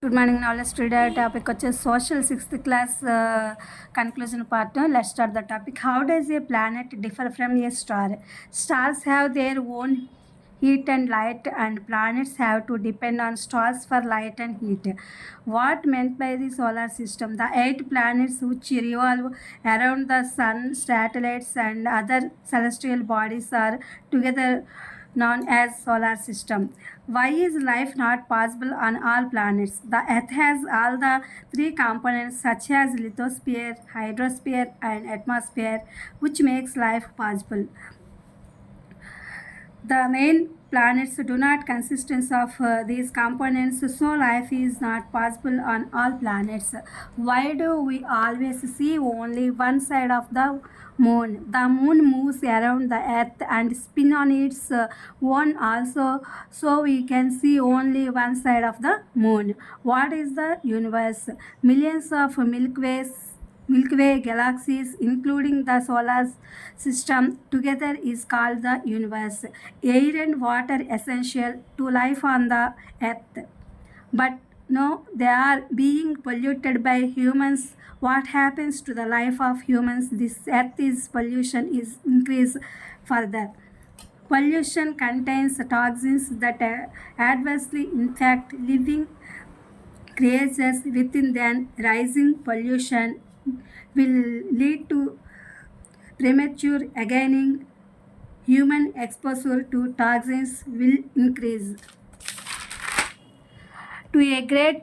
Good morning, knowledge today topic which is social 6th class conclusion part. Let's start the topic. How does a planet differ from a star? Stars have their own heat and light, and planets have to depend on stars for light and heat. What meant by the solar system? The 8 planets which revolve around the sun, satellites, and other celestial bodies are together known as solar system. Why is life not possible on all planets? The Earth has all the 3 components such as lithosphere, hydrosphere, and atmosphere, which makes life possible. The main planets do not consist of these components, so life is not possible on all planets. Why do we always see only one side of the moon? The moon moves around the earth and spin on its own also, so we can see only one side of the moon. What is the universe? Millions of Milky Way galaxies, including the solar system, together is called the universe. Air and water essential to life on the earth. But no, they are being polluted by humans. What happens to the life of humans? This earth's pollution is increased further. Pollution contains toxins that adversely impact living creatures within them. Rising pollution will lead to premature aging. Human exposure to toxins will increase to a great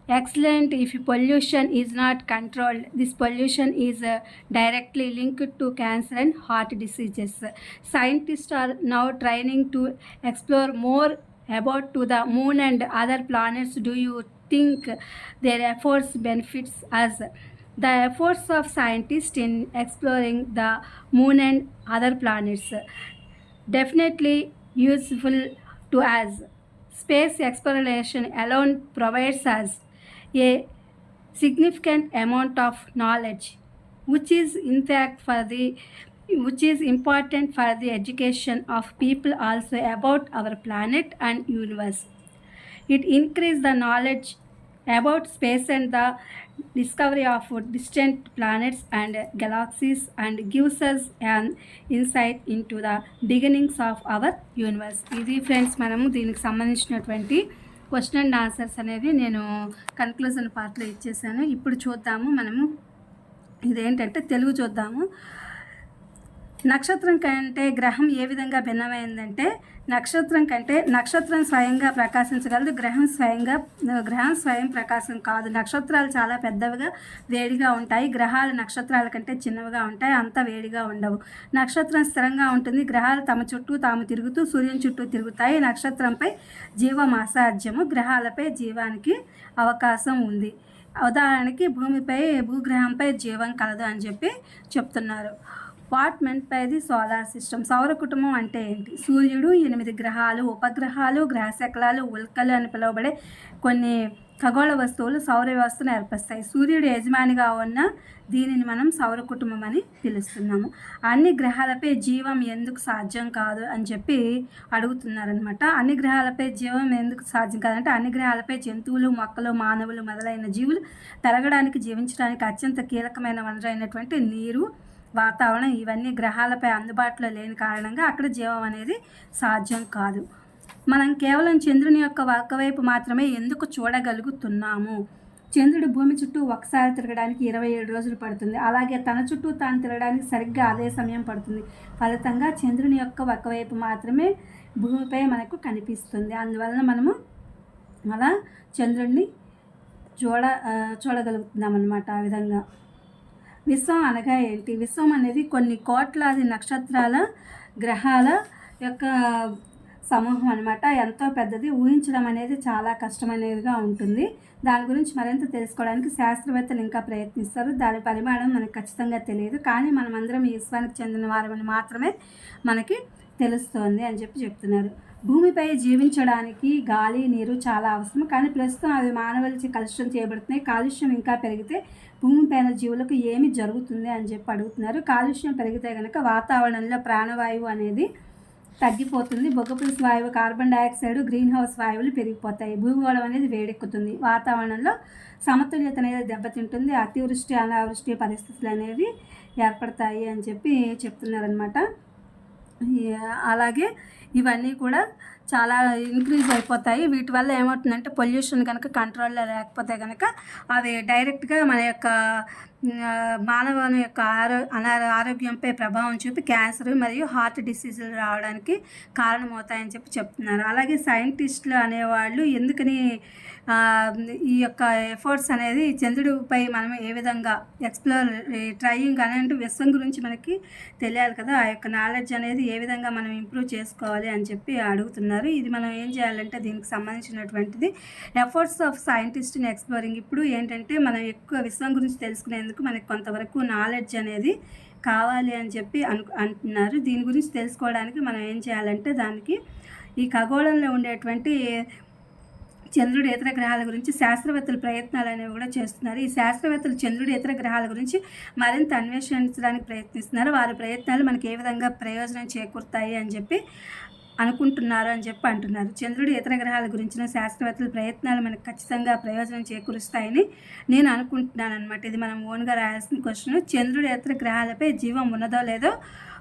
excellent if pollution is not controlled. This pollution is directly linked to cancer and heart diseases. Scientists are now trying to explore more about to the moon and other planets. Do you think their efforts benefits us? The efforts of scientists in exploring the moon and other planets definitely useful to us. Space exploration alone provides us a significant amount of knowledge, which is in fact for the which is important for the education of people also about our planet and universe. It increases the knowledge about space and the discovery of distant planets and galaxies and gives us an insight into the beginnings of our universe. ఇది friends మనము దీనికి సంబంధించినటువంటి question and answers అనేది నేను conclusion పార్ట్లో ఇచ్చేసాను. ఇప్పుడు చూద్దాము మనము ఇదేంటంటే తెలుగు చూద్దాము. నక్షత్రం కంటే గ్రహం ఏ విధంగా భిన్నమైందంటే నక్షత్రం స్వయంగా ప్రకాశించగలదు, గ్రహం స్వయం ప్రకాశం కాదు. నక్షత్రాలు చాలా పెద్దవిగా వేడిగా ఉంటాయి, గ్రహాలు నక్షత్రాల కంటే చిన్నవిగా ఉంటాయి, అంత వేడిగా ఉండవు. నక్షత్రం స్థిరంగా ఉంటుంది, గ్రహాలు తమ చుట్టూ తాము తిరుగుతూ సూర్యుని చుట్టూ తిరుగుతాయి. నక్షత్రంపై జీవం అసాధ్యము, గ్రహాలపై జీవానికి అవకాశం ఉంది. ఉదాహరణకి భూగ్రహంపై జీవం కలదు అని చెప్పి చెప్తున్నారు. What meant by the solar system? సౌర కుటుంబం అంటే ఏంటి? సూర్యుడు, 8 గ్రహాలు, ఉపగ్రహాలు, గ్రహశకలాలు, ఉల్కలు అని పిలువబడే కొన్ని ఖగోళ వస్తువులు సౌర వ్యవస్థను ఏర్పరుస్తాయి. సూర్యుడు యజమానిగా ఉన్న దీనిని మనం సౌర కుటుంబం అని పిలుస్తున్నాము. అన్ని గ్రహాలపై జీవం ఎందుకు సాధ్యం కాదు అని చెప్పి అడుగుతున్నారనమాట. అన్ని గ్రహాలపై జీవం ఎందుకు సాధ్యం కాదంటే అన్ని గ్రహాలపై జంతువులు, మొక్కలు, మానవులు మొదలైన జీవులు పెరగడానికి, జీవించడానికి అత్యంత కీలకమైన వనరైనటువంటి నీరు, వాతావరణం ఇవన్నీ గ్రహాలపై అందుబాటులో లేని కారణంగా అక్కడ జీవం అనేది సాధ్యం కాదు. మనం కేవలం చంద్రుని యొక్క ఒకవైపు మాత్రమే ఎందుకు చూడగలుగుతున్నాము? చంద్రుడు భూమి చుట్టూ ఒకసారి తిరగడానికి 27 రోజులు పడుతుంది. అలాగే తన చుట్టూ తాను తిరగడానికి సరిగ్గా అదే సమయం పడుతుంది. ఫలితంగా చంద్రుని యొక్క ఒకవైపు మాత్రమే భూమిపై మనకు కనిపిస్తుంది. అందువలన మనము అలా చంద్రుడిని చూడగలుగుతున్నాం అన్నమాట. ఆ విధంగా విశ్వం అనగా ఏంటి? విశ్వం అనేది కొన్ని కోట్లాది నక్షత్రాల, గ్రహాల యొక్క సమూహం అనమాట. ఎంతో పెద్దది, ఊహించడం అనేది చాలా కష్టమైనదిగా ఉంటుంది. దాని గురించి మరింత తెలుసుకోవడానికి శాస్త్రవేత్తలు ఇంకా ప్రయత్నిస్తారు. దాని పరిమాణం మనకు ఖచ్చితంగా తెలియదు, కానీ మనమందరం ఈ విశ్వానికి చెందిన వారమని మాత్రమే మనకి తెలుస్తోంది అని చెప్పి చెప్తున్నారు. భూమిపై జీవించడానికి గాలి, నీరు చాలా అవసరం, కానీ ప్రస్తుతం అవి మానవులచే కలుషితం చేయబడుతున్నాయి. కాలుష్యం ఇంకా పెరిగితే భూమిపైన జీవులకు ఏమి జరుగుతుంది అని చెప్పి అడుగుతున్నారు. కాలుష్యం పెరిగితే కనుక వాతావరణంలో ప్రాణవాయువు అనేది తగ్గిపోతుంది. బొగ్గపులుసు వాయువు, కార్బన్ డయాక్సైడ్, గ్రీన్ హౌస్ వాయువులు పెరిగిపోతాయి. భూగోళం అనేది వేడెక్కుతుంది. వాతావరణంలో సమతుల్యత అనేది దెబ్బతింటుంది. అతివృష్టి, అనావృష్టి పరిస్థితులు అనేవి ఏర్పడతాయి అని చెప్పి చెప్తున్నారనమాట. అలాగే ఇవన్నీ కూడా చాలా ఇంక్రీజ్ అయిపోతాయి. వీటి వల్ల ఏమవుతుందంటే పొల్యూషన్ కనుక కంట్రోల్లో లేకపోతే కనుక అవి డైరెక్ట్గా మన యొక్క మానవుని యొక్క ఆరోగ్యంపై ప్రభావం చూపి క్యాన్సర్ మరియు హార్ట్ డిసీజులు రావడానికి కారణమవుతాయని చెప్పి చెప్తున్నారు. అలాగే సైంటిస్టులు అనేవాళ్ళు ఎందుకని ఈ యొక్క ఎఫర్ట్స్ అనేది చంద్రుడిపై మనం ఏ విధంగా ట్రయింగ్ అనేది విశ్వం గురించి మనకి తెలియాలి కదా, ఆ యొక్క నాలెడ్జ్ అనేది ఏ విధంగా మనం ఇంప్రూవ్ చేసుకోవాలి అని చెప్పి అడుగుతున్నారు. ఇది మనం ఏం చేయాలంటే దీనికి సంబంధించినటువంటిది efforts of scientist in exploring. ఇప్పుడు ఏంటంటే మనం ఎక్కువ విశ్వం గురించి తెలుసుకునేందుకు మనకి కొంతవరకు నాలెడ్జ్ అనేది కావాలి అని చెప్పి అంటున్నారు. దీని గురించి తెలుసుకోవడానికి మనం ఏం చేయాలంటే దానికి ఈ ఖగోళంలో ఉండేటువంటి చంద్రుడి ఇతర గ్రహాల గురించి శాస్త్రవేత్తలు ప్రయత్నాలు అనేవి కూడా చేస్తున్నారు. ఈ శాస్త్రవేత్తలు చంద్రుడి ఇతర గ్రహాల గురించి మరింత అన్వేషించడానికి ప్రయత్నిస్తున్నారు. వారి ప్రయత్నాలు మనకి ఏ విధంగా ప్రయోజనం చేకూరుతాయి అని చెప్పి అనుకుంటున్నారు అని చెప్పి అంటున్నారు. చంద్రుడి ఇతర గ్రహాల గురించిన శాస్త్రవేత్తల ప్రయత్నాలు మనకు ఖచ్చితంగా ప్రయోజనం చేకూరుస్తాయని నేను అనుకుంటున్నాను అనమాట. ఇది మనం ఓన్గా రాయాల్సిన క్వశ్చన్. చంద్రుడి ఇతర గ్రహాలపై జీవం ఉన్నదో లేదో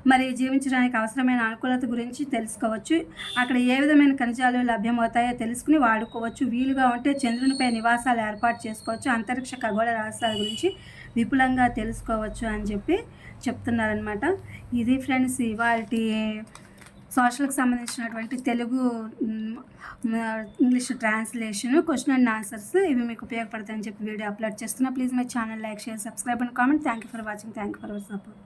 మరి జీవించడానికి అవసరమైన అనుకూలత గురించి తెలుసుకోవచ్చు. అక్కడ ఏ విధమైన ఖనిజాలు లభ్యమవుతాయో తెలుసుకుని వాడుకోవచ్చు. వీలుగా ఉంటే చంద్రునిపై నివాసాలు ఏర్పాటు చేసుకోవచ్చు. అంతరిక్ష ఖగోళ రహస్యాల గురించి విపులంగా తెలుసుకోవచ్చు అని చెప్పి చెప్తున్నారనమాట. ఇది ఫ్రెండ్స్ ఇవాల్టి సోషల్కి సంబంధించినటువంటి Telugu English translation question and answers. ఇవి మీకు ఉపయోగపడతాయని చెప్పి వీడియో అప్లోడ్ చేస్తున్నా. Please my channel like, share, subscribe and comment. Thank you for watching. Thank you for our support.